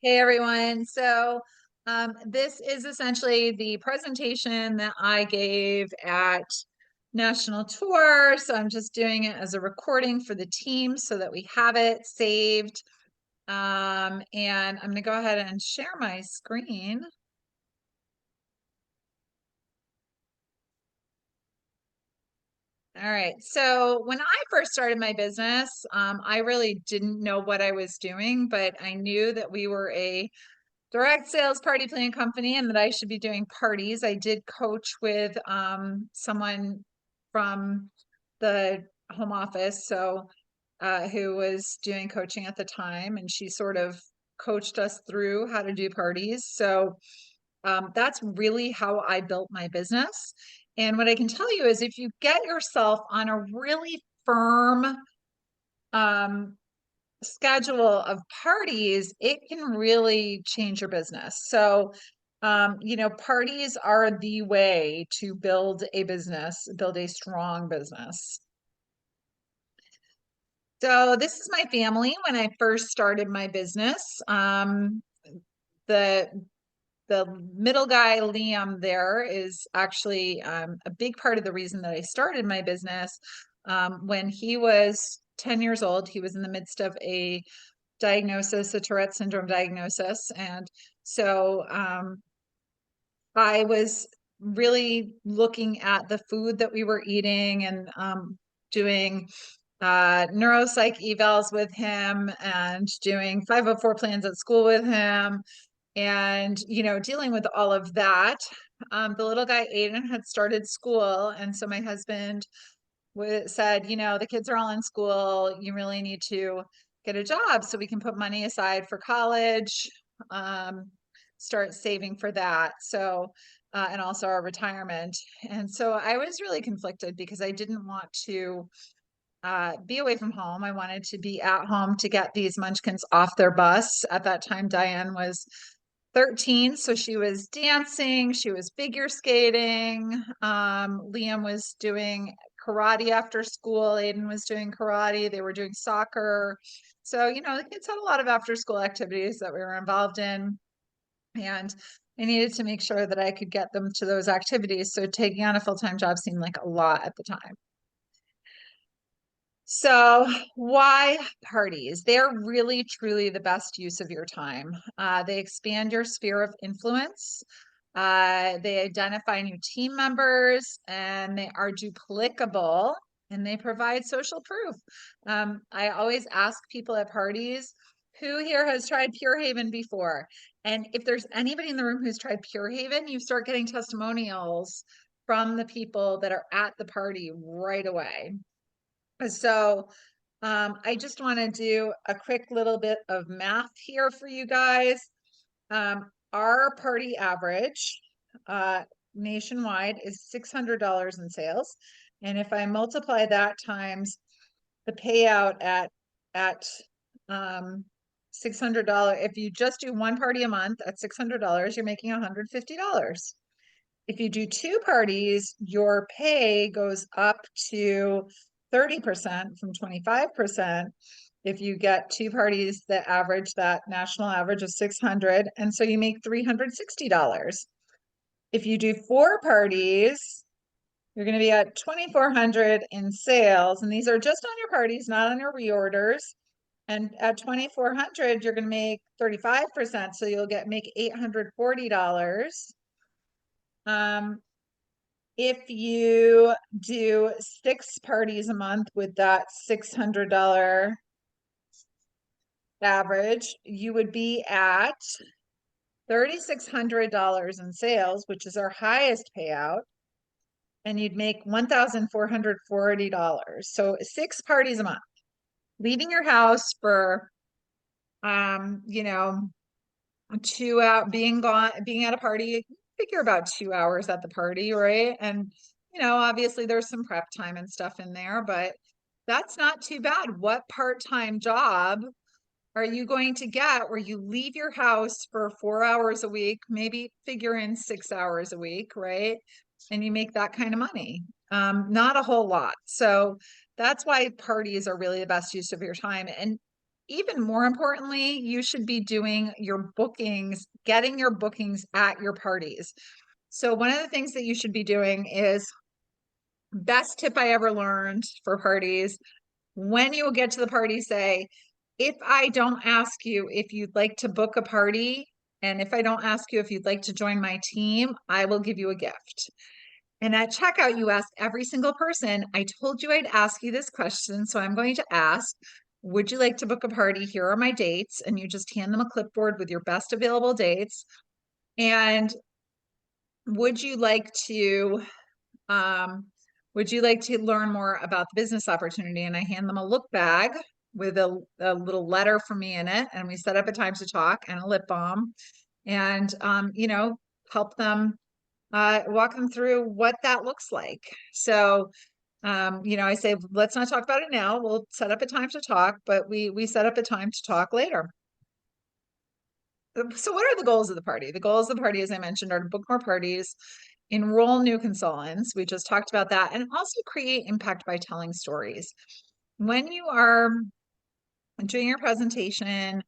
Hey everyone. This is essentially the presentation that I gave at National Tour. So I'm just doing it as a recording for the team so that we have it saved. And I'm going to go ahead and share my screen. All right. So when I first started my business, I really didn't know what I was doing, but I knew that we were a direct sales party planning company and that I should be doing parties. I did coach with someone from the home office, who was doing coaching at the time, and she sort of coached us through how to do parties. That's really how I built my business. And what I can tell you is if you get yourself on a really firm um, schedule of parties, it can really change your business. Parties are the way to build a business, build a strong business. So this is my family when I first started my business. The the middle guy, Liam, there is actually a big part of the reason that I started my business. When he was 10 years old, he was in the midst of a diagnosis, a Tourette syndrome diagnosis. I was really looking at the food that we were eating and doing neuropsych evals with him and doing 504 plans at school with him and, dealing with all of that. The little guy, Aiden, had started school. And so my husband said, the kids are all in school. You really need to get a job so we can put money aside for college, um, start saving for that. And also our retirement. And so I was really conflicted because I didn't want to be away from home. I wanted to be at home to get these munchkins off their bus. At that time, Diane was 13, so she was dancing, she was figure skating. Liam was doing karate after school. Aiden was doing karate. They were doing soccer. The kids had a lot of after school activities that we were involved in. And I needed to make sure that I could get them to those activities. So taking on a full-time job seemed like a lot at the time. So, why parties? They're really, truly the best use of your time. They expand your sphere of influence. They identify new team members and they are duplicable and they provide social proof. I always ask people at parties, who here has tried Pure Haven before? And if there's anybody in the room who's tried Pure Haven, you start getting testimonials from the people that are at the party right away. I just want to do a quick little bit of math here for you guys. Our party average nationwide is $600 in sales. And if I multiply that times the payout at $600, if you just do one party a month at $600, you're making $150. If you do two parties, your pay goes up to 30% from 25% if you get two parties that average that national average of 600, and so you make $360. If you do four parties, you're going to be at 2,400 in sales, and these are just on your parties, not on your reorders. And at 2,400, you're going to make 35%, so you'll make $840. Um, if you do six parties a month with that $600 average, you would be at $3,600 in sales, which is our highest payout, and you'd make $1,440. So six parties a month, leaving your house for, um, you know, 2 hours, being at a party, figure about 2 hours at the party, right? And obviously there's some prep time and stuff in there, but that's not too bad. What part-time job are you going to get where you leave your house for 4 hours a week, maybe figure in 6 hours a week, right? And you make that kind of money. Not a whole lot. So that's why parties are really the best use of your time. And even more importantly, you should be doing your bookings, getting your bookings at your parties. So one of the things that you should be doing is, best tip I ever learned for parties, when you get to the party, say, if I don't ask you if you'd like to book a party, and if I don't ask you if you'd like to join my team, I will give you a gift. And at checkout, you ask every single person, I told you I'd ask you this question, so I'm going to ask, would you like to book a party? Here are my dates. And you just hand them a clipboard with your best available dates. And would you like to learn more about the business opportunity? And I hand them a look bag with a little letter from me in it. And we set up a time to talk and a lip balm, and, help them, walk them through what that looks like. So, I say, let's not talk about it now. We'll set up a time to talk, but we set up a time to talk later. So what are the goals of the party? The goals of the party, as I mentioned, are to book more parties, enroll new consultants. We just talked about that, and also create impact by telling stories. When you are doing your presentation,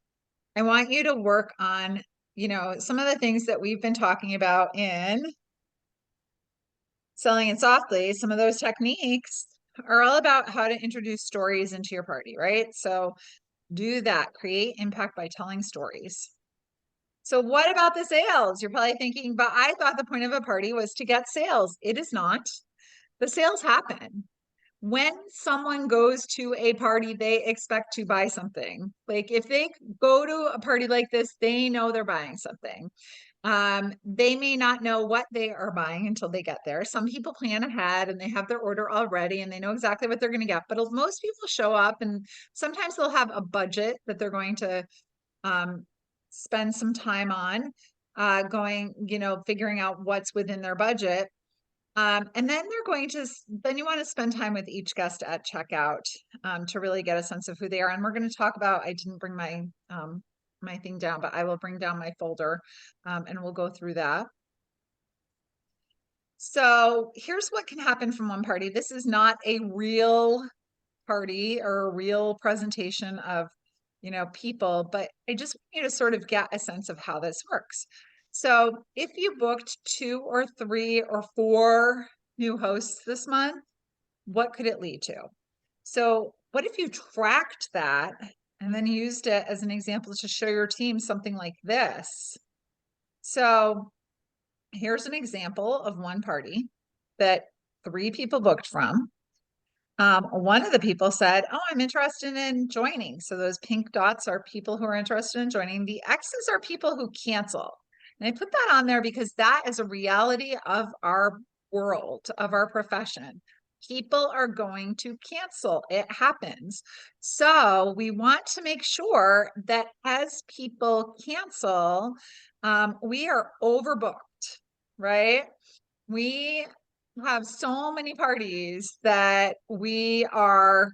I want you to work on, some of the things that we've been talking about in Selling It Softly. Some of those techniques are all about how to introduce stories into your party, right? So do that, create impact by telling stories. So what about the sales? You're probably thinking, but I thought the point of a party was to get sales. It is not. The sales happen. When someone goes to a party, they expect to buy something. Like if they go to a party like this, they know they're buying something. They may not know what they are buying until they get there. Some people plan ahead and they have their order already and they know exactly what they're going to get. But most people show up, and sometimes they'll have a budget that they're going to spend some time on, figuring out what's within their budget. And then then you want to spend time with each guest at checkout, to really get a sense of who they are. And we're going to talk about, I didn't bring my thing down, but I will bring down my folder, and we'll go through that. So here's what can happen from one party. This is not a real party or a real presentation of, people, but I just want you to sort of get a sense of how this works. So if you booked 2 or 3 or 4 new hosts this month, what could it lead to? So what if you tracked that and then used it as an example to show your team something like this? So here's an example of one party that 3 people booked from. One of the people said, oh, I'm interested in joining. So those pink dots are people who are interested in joining. The X's are people who cancel. And I put that on there because that is a reality of our world, of our profession. People are going to cancel. It happens. So we want to make sure that as people cancel, we are overbooked, right? We have so many parties that we are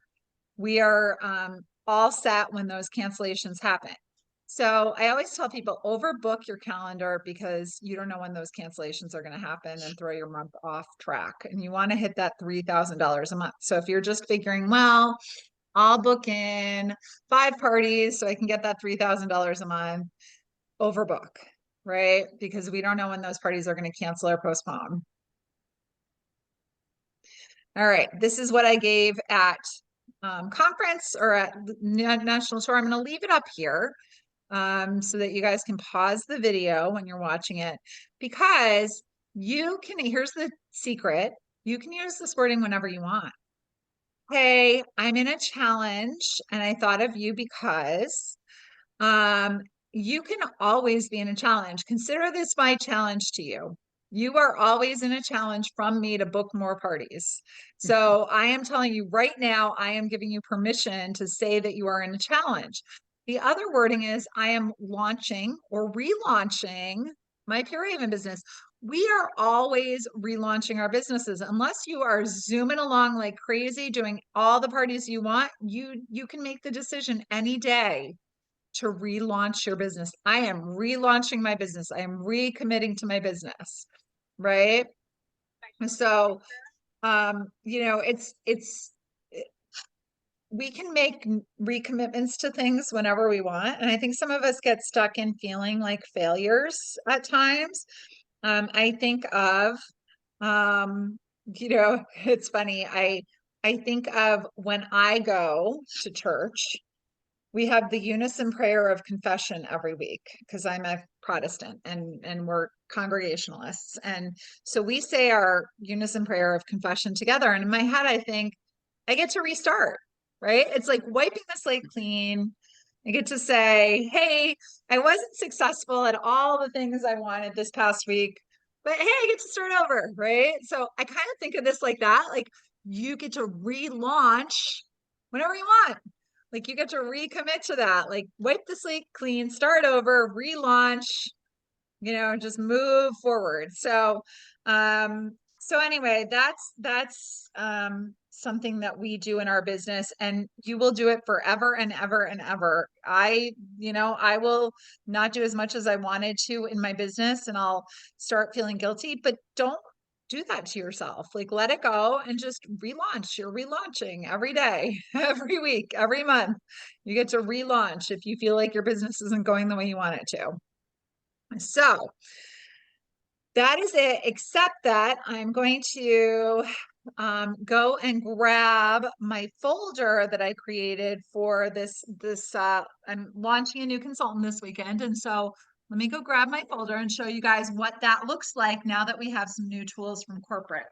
all set when those cancellations happen. So I always tell people, overbook your calendar, because you don't know when those cancellations are going to happen and throw your month off track. And you want to hit that $3,000 a month. So if you're just figuring, well, I'll book in 5 parties so I can get that $3,000 a month, overbook, right? Because we don't know when those parties are going to cancel or postpone. All right, this is what I gave at conference or at national tour. I'm going to leave it up here, so that you guys can pause the video when you're watching it, because here's the secret, you can use this wording whenever you want. Hey, I'm in a challenge and I thought of you because, you can always be in a challenge. Consider this my challenge to you. You are always in a challenge from me to book more parties. So I am telling you right now, I am giving you permission to say that you are in a challenge. The other wording is, I am launching or relaunching my Pure Haven business. We are always relaunching our businesses. Unless you are zooming along like crazy, doing all the parties you want, you can make the decision any day to relaunch your business. I am relaunching my business. I am recommitting to my business, right? So, we can make recommitments to things whenever we want. And I think some of us get stuck in feeling like failures at times. I think of, um, it's funny. I think of when I go to church, we have the unison prayer of confession every week because I'm a Protestant and we're Congregationalists. And so we say our unison prayer of confession together. And in my head, I think I get to restart, right? It's like wiping the slate clean. I get to say, hey, I wasn't successful at all the things I wanted this past week, but hey, I get to start over, right? So I kind of think of this like that. Like you get to relaunch whenever you want. Like you get to recommit to that, like wipe the slate clean, start over, relaunch, just move forward. So anyway, that's something that we do in our business, and you will do it forever and ever and ever. I will not do as much as I wanted to in my business, and I'll start feeling guilty, but don't do that to yourself. Like let it go and just relaunch. You're relaunching every day, every week, every month. You get to relaunch if you feel like your business isn't going the way you want it to. So that is it, except that I'm going to go and grab my folder that I created for I'm launching a new consultant this weekend. And so let me go grab my folder and show you guys what that looks like now that we have some new tools from corporate.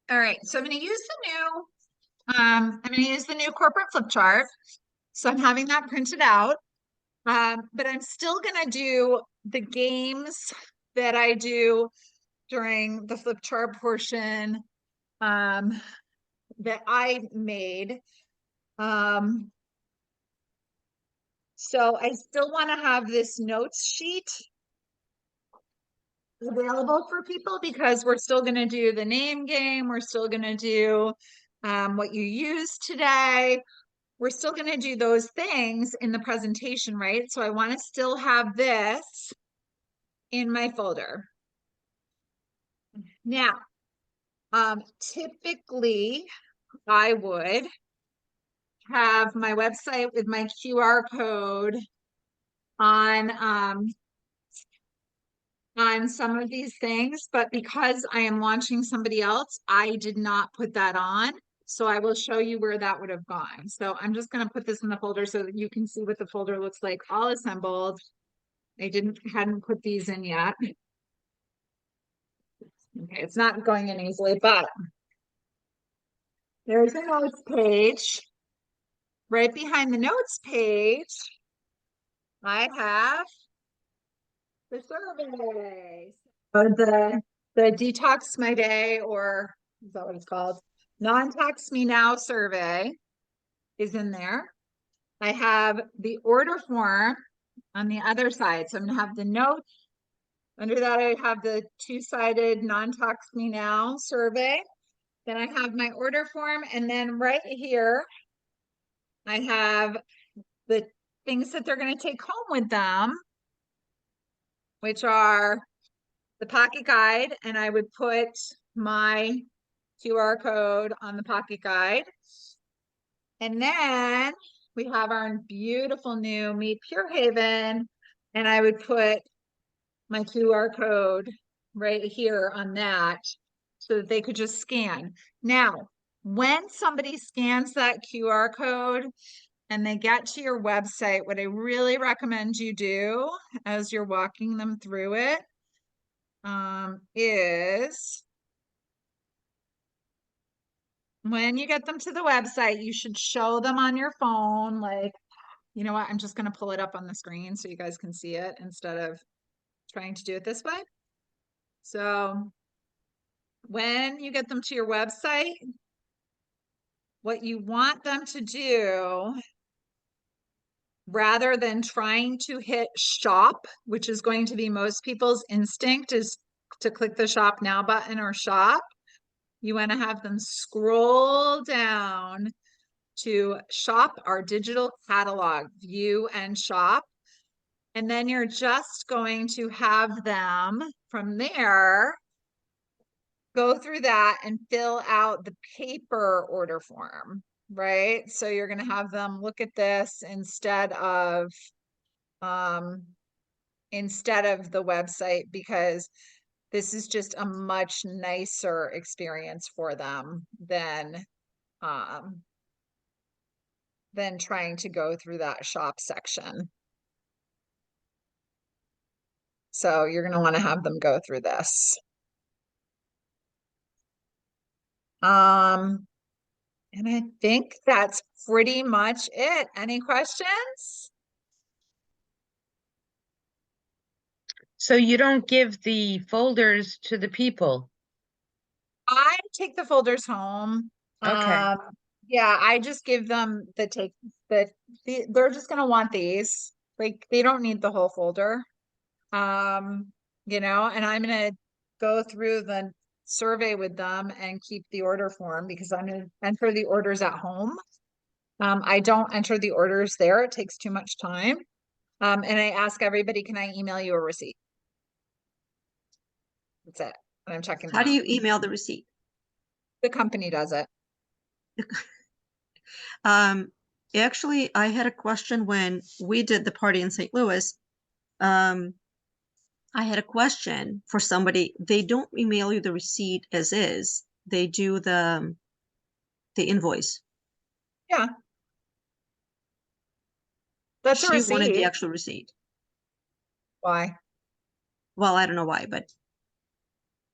All right, so I'm going to use the new corporate flip chart. So I'm having that printed out. But I'm still gonna do the games that I do during the flip chart portion that I made. Um, so I still want to have this notes sheet available for people because we're still going to do the name game. We're still going to do what you used today. We're still going to do those things in the presentation, right? So I want to still have this in my folder. Now, typically I would have my website with my QR code on on some of these things, but because I am launching somebody else, I did not put that on. So I will show you where that would have gone. So I'm just going to put this in the folder so that you can see what the folder looks like all assembled. I hadn't put these in yet. Okay, it's not going in easily, but there's a notes page. Right behind the notes page, I have the survey. The Detox My Day, or is that what it's called? Non-Tax Me Now survey is in there. I have the order form on the other side. So I'm gonna have the notes. Under that, I have the two-sided non-tax me now survey. Then I have my order form, and then right here, I have the things that they're going to take home with them, which are the pocket guide, and I would put my QR code on the pocket guide. And then we have our beautiful new Meet Pure Haven, and I would put my QR code right here on that so that they could just scan. Now, when somebody scans that QR code and they get to your website, what I really recommend you do as you're walking them through it is when you get them to the website, you should show them on your phone. Like, you know what? I'm just going to pull it up on the screen so you guys can see it instead of trying to do it this way. So when you get them to your website, what you want them to do rather than trying to hit shop, which is going to be most people's instinct is to click the shop now button or shop, you want to have them scroll down to shop, our digital catalog, view and shop. And then you're just going to have them from there go through that and fill out the paper order form, right? So you're going to have them look at this instead of the website, because this is just a much nicer experience for them than trying to go through that shop section. So you're going to want to have them go through this. And I think that's pretty much it. Any questions? So you don't give the folders to the people? I take the folders home. Okay. Yeah, I just give them they're just gonna want these. Like they don't need the whole folder. And I'm gonna go through the survey with them and keep the order form because I'm gonna enter the orders at home. I don't enter the orders there. It takes too much time. And I ask everybody, can I email you a receipt? That's it. And I'm checking them How do out. you email the receipt? The company does it. Actually, I had a question when we did the party in St. Louis. I had a question for somebody. They don't email you the receipt as is. They do the invoice. Yeah. That's a She wanted the receipt. actual receipt. Why? Well, I don't know why, but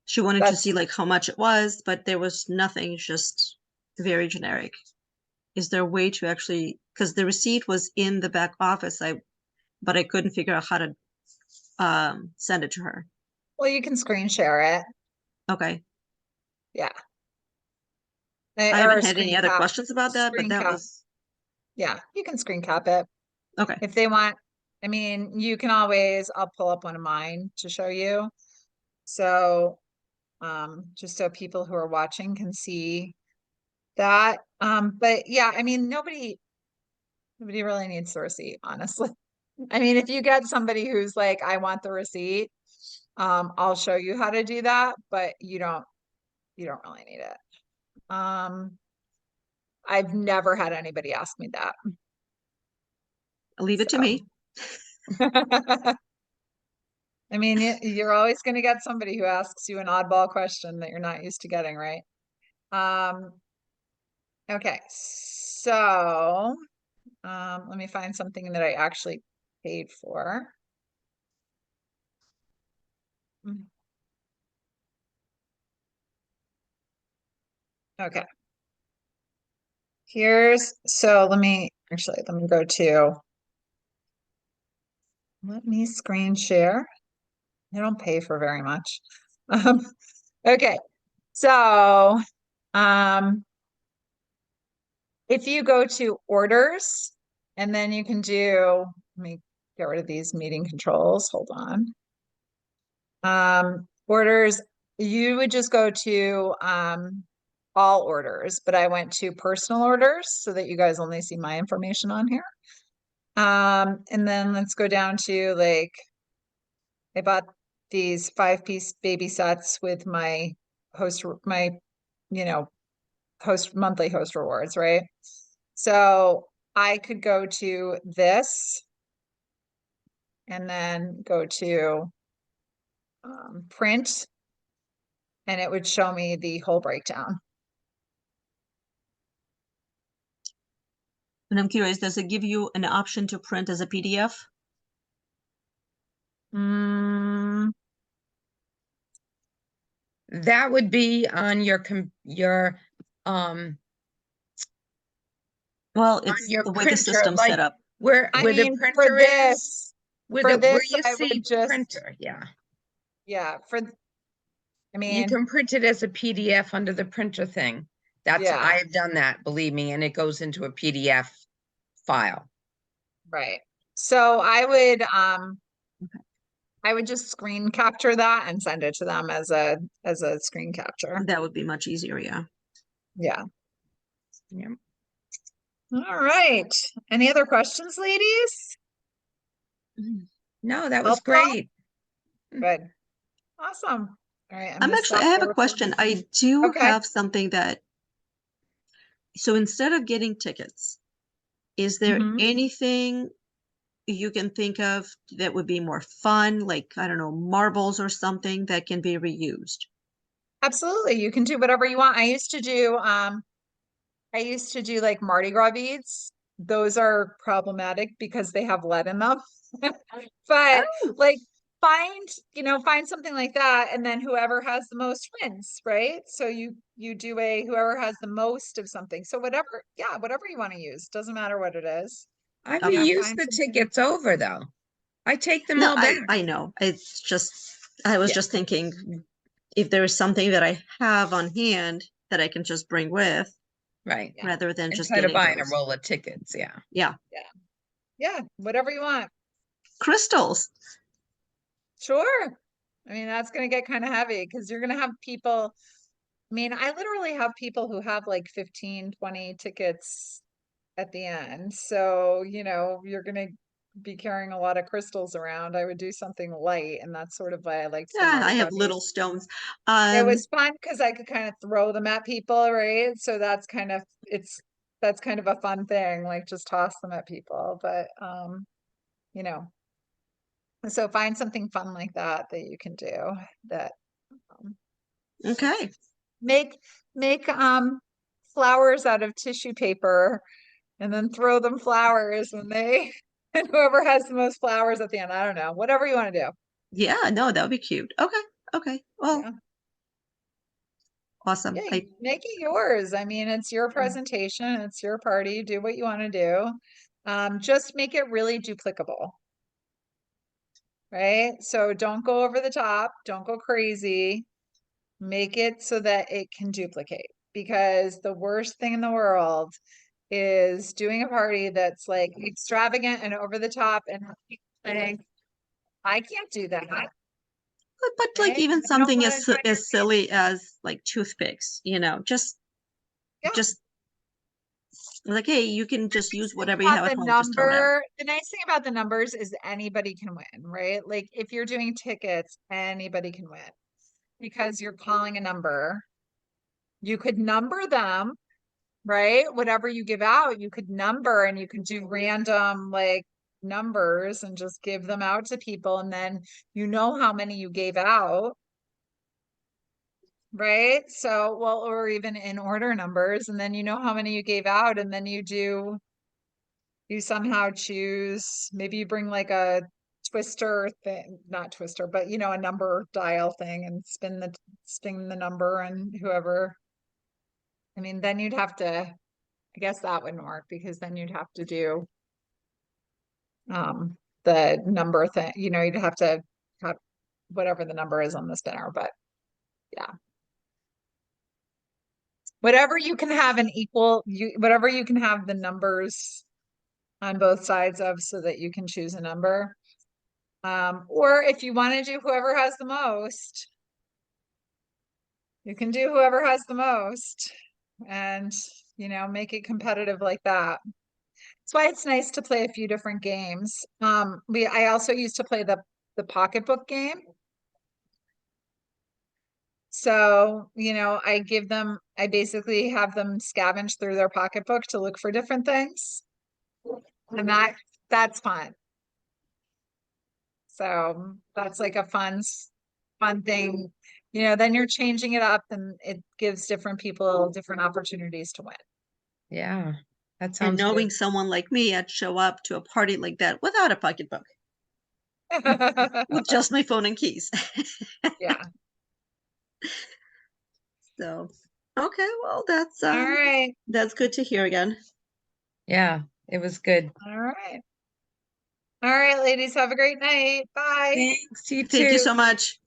she wanted to see like how much it was, but there was nothing, just very generic. Is there a way to actually, because the receipt was in the back office, but I couldn't figure out how to send it to her. Well, you can screen share it. Okay. Yeah. I haven't had any other questions about that, but that was. Yeah, you can screen cap it. Okay. If they want, I mean, you can always, I'll pull up one of mine to show you. So, just so people who are watching can see that. But yeah, I mean, nobody really needs the receipt, honestly. I mean, if you get somebody who's like, I want the receipt, I'll show you how to do that, but you don't really need it. I've never had anybody ask me that. Leave it to me. I mean, you're always going to get somebody who asks you an oddball question that you're not used to getting, right? Okay, so let me find something that I actually paid for. Okay. So let me go to, let me screen share. I don't pay for very much. Okay, so if you go to orders, and then you can do, let me get rid of these meeting controls. Hold on. Orders, you would just go to all orders, but I went to personal orders so that you guys only see my information on here. And then let's go down to like, I bought these 5-piece baby sets with my monthly host rewards, right? So I could go to this and then go to print, and it would show me the whole breakdown. And I'm curious, does it give you an option to print as a PDF? That would be on your well, it's your the way printer, the system's like set up. where the printer is, where you see the printer, yeah. Yeah, I mean, you can print it as a PDF under the printer thing. That's, yeah. I've done that, believe me, and it goes into a PDF file. Right. So Okay. I would just screen capture that and send it to them as a screen capture. That would be much easier, yeah. Yeah. Yep. All right. Any other questions, ladies? No, that was Helpful? great. Good. Awesome. All right. I'm I'm gonna actually, I stop have the a question. recording. I do Okay. have something that, so instead of getting tickets, is there Mhm. anything you can think of that would be more fun, like, I don't know, marbles or something that can be reused? Absolutely. You can do whatever you want. I used to do like Mardi Gras beads. Those are problematic because they have lead in them. But Oh, like find something like that, and then whoever has the most wins, right? So you do whoever has the most of something. So whatever, yeah, whatever you want to use. Doesn't matter what it is. I've okay. reused Find the something. tickets over though. I take them No, all back. I know. It's just, I was Yeah. just thinking if there is something that I have on hand that I can just bring with Right. Yeah. rather than just Instead of getting buying a those. roll of tickets, yeah. Yeah. Yeah, whatever you want. Crystals. Sure. I mean, that's going to get kind of heavy because you're going to have people. I mean, I literally have people who have like 15, 20 tickets at the end. So, you're going to be carrying a lot of crystals around. I would do something light, and that's sort of why I liked the Yeah, I Mardi Gras have little beads. stones. It was fun because I could kind of throw them at people, right? So that's kind of a fun thing, like just toss them at people. But you know, so find something fun like that you can do that um, Okay. make flowers out of tissue paper and then throw them flowers when they and whoever has the most flowers at the end. I don't know, whatever you want to do. Yeah, no, that would be cute. Okay. Okay. Well, Yeah. awesome. Yeah, you make it yours. I mean, it's your presentation, it's your party, do what you want to do. Just make it really duplicable. Right? So don't go over the top, don't go crazy. Make it so that it can duplicate, because the worst thing in the world is doing a party that's like extravagant and over the top and saying, I can't do that. But like Right? even I don't something want to join your as silly as like toothpicks, yeah. just like, hey, you can The just nice use thing whatever you about have at the home, just throw it out. the nice thing about the numbers is anybody can win, right? Like if you're doing tickets, anybody can win because you're calling a number. You could number them, right? Whatever you give out, you could number, and you could do random like numbers and just give them out to people. And then you know how many you gave out, right? So, well, or even in order numbers, and then you know how many you gave out, and then you somehow choose, maybe you bring like a twister thing, not twister, but a number dial thing, and spin the number, and whoever, I mean, then you'd have to, I guess that wouldn't work because then you'd have to do the number thing, you'd have to have whatever the number is on the spinner, but yeah. Whatever you can have an equal, whatever you can have the numbers on both sides of so that you can choose a number. Or if you want to do whoever has the most, you can do whoever has the most and, make it competitive like that. That's why it's nice to play a few different games. I also used to play the pocketbook game. So, I basically have them scavenge through their pocketbook to look for different things. And that's fun. So that's like a fun thing. Then you're changing it up and it gives different people different opportunities to win. Yeah. That And sounds knowing good. someone like me, I'd show up to a party like that without a pocketbook, with just my phone and keys. Yeah. So, okay, well, All right. that's good to hear again. Yeah, it was good. All right. All right, ladies, have a great night. Bye. Thanks, you Thank you too. so much.